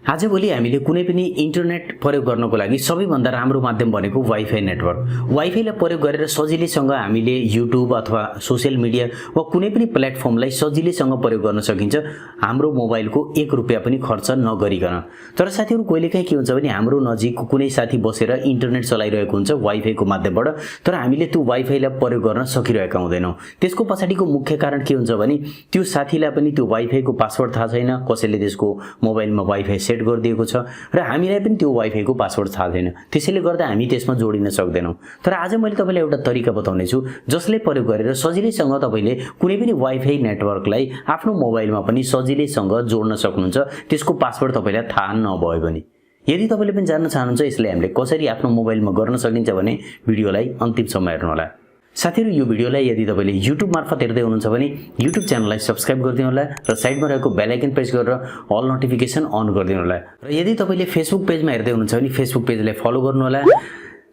आजभोलि हामीले कुनै पनि इन्टरनेट प्रयोग गर्नको लागि सबैभन्दा राम्रो माध्यम भनेको वाइफाई नेटवर्क। वाइफाईलाई प्रयोग गरेर सजिलैसँग हामीले युट्युब अथवा सोशल मिडिया वा कुनै पनि प्लेटफर्मलाई सजिलैसँग प्रयोग गर्न सकिन्छ, हाम्रो मोबाइलको 1 रुपैयाँ पनि खर्च नगरिकन। तर साथीहरु, कहिलेकाहीँ के हुन्छ भने हाम्रो नजिक कुनै साथी बसेर इन्टरनेट चलाइरहेको हुन्छ वाइफाईको माध्यमबाट, तर हामीले त्यो वाइफाईलाई प्रयोग गर्न सकिरहेका हुँदैनौँ। त्यसको पछाडिको मुख्य कारण के हुन्छ भने त्यो साथीलाई पनि त्यो वाइफाईको पासवर्ड थाहा छैन, कसैले त्यसको मोबाइलमा वाइफाई सेट गरिदिएको छ र हामीलाई पनि त्यो वाइफाईको पासवर्ड थाहा छैन। त्यसैले गर्दा हामी त्यसमा जोडिन सक्दैनौँ। तर आज मैले तपाईलाई एउटा तरिका बताउने छु जसले प्रयोग गरेर सजिलैसँग तपाईले कुनै पनि वाइफाई नेटवर्कलाई आफ्नो मोबाइलमा पनि सजिलैसँग जोड्न सक्नुहुन्छ, त्यसको पासवर्ड तपाईलाई थाहा नभए पनि। यदि तपाईले पनि जान्न चाहनुहुन्छ यसले हामीले कसरी आफ्नो मोबाइलमा गर्न सकिन्छ भने भिडियोलाई अन्तिमसम्म हेर्नुहोला। साथीहरु, यो भिडियोलाई यदि तपाईले युट्युब मार्फत हेर्दै हुनुहुन्छ भने युट्युब च्यानललाई सब्स्क्राइब गरिदिनु होला र साइडमा रहेको बेल आइकन प्रेस गरेर अल नोटिफिकेसन अन गरिदिनु होला। र यदि तपाईले फेसबुक पेजमा हेर्दै हुनुहुन्छ भने फेसबुक पेजलाई फलो गर्नु होला,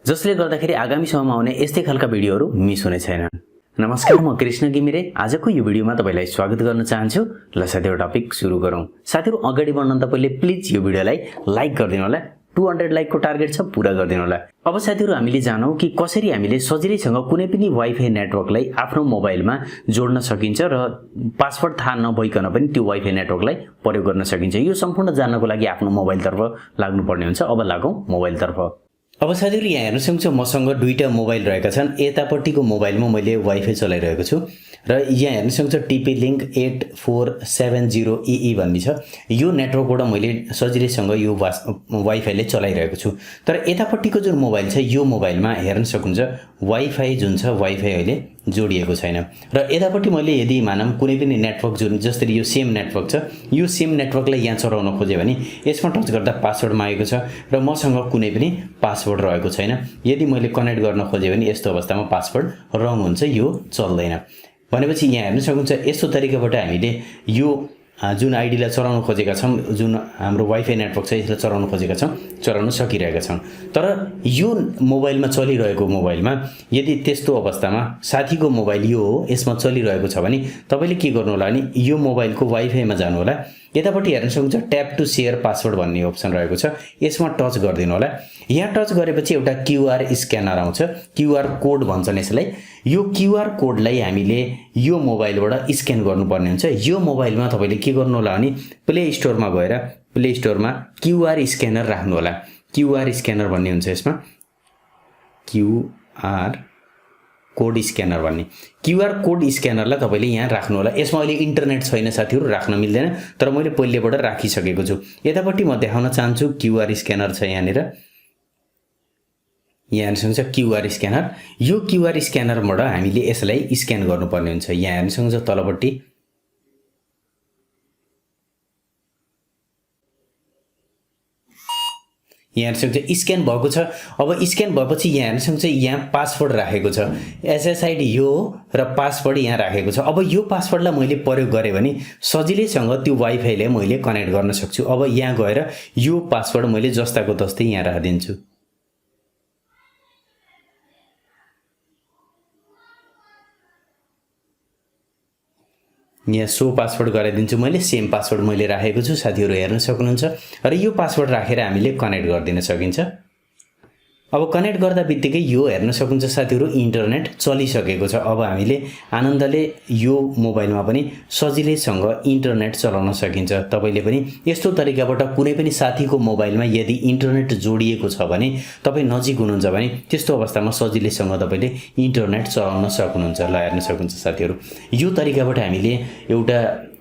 जसले गर्दाखेरि आगामी समयमा आउने यस्तै खालका भिडियोहरू मिस हुने छैन। नमस्कार, म कृष्ण घिमिरे आजको यो भिडियोमा तपाईलाई स्वागत गर्न चाहन्छु। ल साथीहरु, टपिक सुरु गरौँ। साथीहरु, अगाडि बढ्न तपाईले प्लिज यो भिडियोलाई लाइक गरिदिनु होला। 200 लाइकको टार्गेट छ, पूरा गरिदिनु होला। अब साथीहरु, हामीले जानौं कि कसरी हामीले सजिलैसँग कुनै पनि वाइफाई नेटवर्कलाई आफ्नो मोबाइलमा जोड्न सकिन्छ र पासवर्ड थाहा नभइकन पनि त्यो वाइफाई नेटवर्कलाई प्रयोग गर्न सकिन्छ। यो सम्पूर्ण जान्नको लागि आफ्नो मोबाइलतर्फ लाग्नुपर्ने हुन्छ। अब लागौं मोबाइलतर्फ। अब साथीहरु, यहाँ हेर्न सक्नुहुन्छ मसँग दुईटा मोबाइल रहेका छन्। यतापट्टिको मोबाइलमा मैले वाइफाई चलाइरहेको छु र यहाँ हेर्न सक्नुहुन्छ टिपी लिंक 8470EE भन्ने छ। यो नेटवर्कबाट मैले सजिलैसँग यो वाइफाईले चलाइरहेको छु। तर यतापट्टिको जुन मोबाइल छ यो मोबाइलमा हेर्न सक्नुहुन्छ वाइफाई जुन छ वाइफाई अहिले जोडिएको छैन। र यतापट्टि मैले यदि मानौं कुनै पनि नेटवर्क जुन जसरी यो सेम नेटवर्क छ, यो सेम नेटवर्कलाई यहाँ चलाउन खोजे भने यसमा टच गर्दा पासवर्ड मागेको छ र मसँग कुनै पनि पासवर्ड रहेको छैन। यदि मैले कनेक्ट गर्न खोजे भने यस्तो अवस्थामा पासवर्ड रङ हुन्छ, यो चल्दैन। भनेपछि यहाँ हेर्न सक्नुहुन्छ यस्तो तरिकाबाट हामीले यो जुन आइडीलाई चलाउन खोजेका छौं, जुन हाम्रो वाइफाई नेटवर्क छ यसलाई चलाउन खोजेका छौं, चलाउन सकिरहेका छौं। तर यो मोबाइलमा चलिरहेको मोबाइलमा यदि त्यस्तो अवस्थामा साथीको मोबाइल यो हो, यसमा चलिरहेको छ भने तपाईले के गर्नु होला भने यो मोबाइलको वाइफाईमा जानु होला। यतापट्टि हेर्न सक्नुहुन्छ ट्याप टु शेयर पासवर्ड भन्ने अप्सन रहेको छ, यसमा टच गरिदिनु होला। यहाँ टच गरेपछि एउटा क्यूआर स्क्यानर आउँछ, क्यूआर कोड भन्छन् यसलाई। यो क्यूआर कोडलाई हामीले यो मोबाइलबाट स्क्यान गर्नुपर्ने हुन्छ। यो मोबाइलमा तपाईले के गर्नु होला भने प्ले स्टोरमा गएर प्ले स्टोरमा क्यूआर स्क्यानर राख्नु होला। क्यूआर स्क्यानर भन्ने हुन्छ यसमा, क्यूआर कोड स्क्यानर भन्ने। क्यूआर कोड स्क्यानरलाई तपाईले यहाँ राख्नु होला। यसमा अहिले इन्टरनेट छैन साथीहरु, राख्न मिल्दैन, तर मैले पहिलेबाट राखिसकेको छु। यतापट्टि म देखाउन चाहन्छु क्यूआर स्क्यानर छ यहाँनिर। यहाँ हेर्न सक्नुहुन्छ क्यूआर स्क्यानर। यो क्यूआर स्क्यानरबाट हामीले यसलाई स्क्यान गर्नुपर्ने हुन्छ। यहाँ हेर्न सक्नुहुन्छ तलपट्टि यहाँ हेर्न सक्नुहुन्छ स्क्यान भएको छ। अब स्क्यान भएपछि यहाँ हेर्न सक्नुहुन्छ यहाँ पासवर्ड राखेको छ, एसएसआइडी यो र पासवर्ड यहाँ राखेको छ। अब यो पासवर्डलाई मैले प्रयोग गरे भने सजिलैसँग त्यो वाइफाईले मैले कनेक्ट गर्न सक्छु। अब यहाँ गएर यो पासवर्ड मैले जस्ताको तस्तै यहाँ राखिदिन्छु। यहाँ सो पासवर्ड गराइदिन्छु मैले। सेम पासवर्ड मैले राखेको छु, साथीहरु हेर्न सक्नुहुन्छ। र यो पासवर्ड राखेर हामीले कनेक्ट गरिदिन सकिन्छ। अब कनेक्ट गर्दा बित्तिकै यो हेर्न सक्नुहुन्छ साथीहरु इन्टरनेट चलिसकेको छ। अब हामीले आनन्दले यो मोबाइलमा पनि सजिलैसँग इन्टरनेट चलाउन सकिन्छ। तपाईले पनि यस्तो तरिकाबाट कुनै पनि साथीको मोबाइलमा यदि इन्टरनेट जोडिएको छ भने, तपाई नजिक हुनुहुन्छ भने त्यस्तो अवस्थामा सजिलैसँग तपाईले इन्टरनेट चलाउन सक्नुहुन्छ। ल हेर्न सक्नुहुन्छ साथीहरु, यो तरिकाबाट हामीले एउटा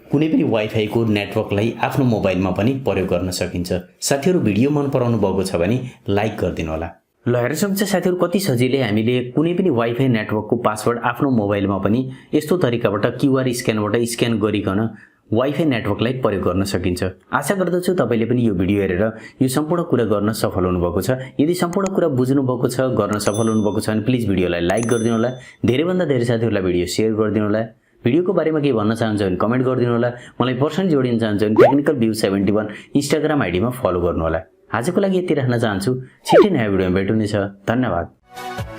कुनै पनि वाइफाईको नेटवर्कलाई आफ्नो मोबाइलमा पनि प्रयोग गर्न सकिन्छ। साथीहरु, भिडियो मन पराउनु भएको छ भने लाइक गरिदिनु होला। ल हेर्न सक्नुहुन्छ साथीहरु, कति सजिलै हामीले कुनै पनि वाइफाई नेटवर्कको पासवर्ड आफ्नो मोबाइलमा पनि यस्तो तरिकाबाट क्यूआर स्क्यानबाट स्क्यान गरिकन वाइफाई नेटवर्कलाई प्रयोग गर्न सकिन्छ। आशा गर्दछु तपाईले पनि यो भिडियो हेरेर यो सम्पूर्ण कुरा गर्न सफल हुनुभएको छ। यदि सम्पूर्ण कुरा बुझ्नु भएको छ, गर्न सफल हुनुभएको छ भने प्लिज भिडियोलाई लाइक गरिदिनु होला। धेरैभन्दा धेरै साथीहरुलाई भिडियो शेयर गरिदिनु होला। भिडियोको बारेमा के भन्न चाहनुहुन्छ भने कमेन्ट गरिदिनु होला। मलाई पर्सनली जोडिन चाहनुहुन्छ भने टेक्निकल भ्यू 71 इन्स्टाग्राम आइडीमा फलो गर्नु होला। आजको लागि यति राख्न चाहन्छु। छिटै नयाँ भिडियोमा भेट्नुहुनेछ। धन्यवाद।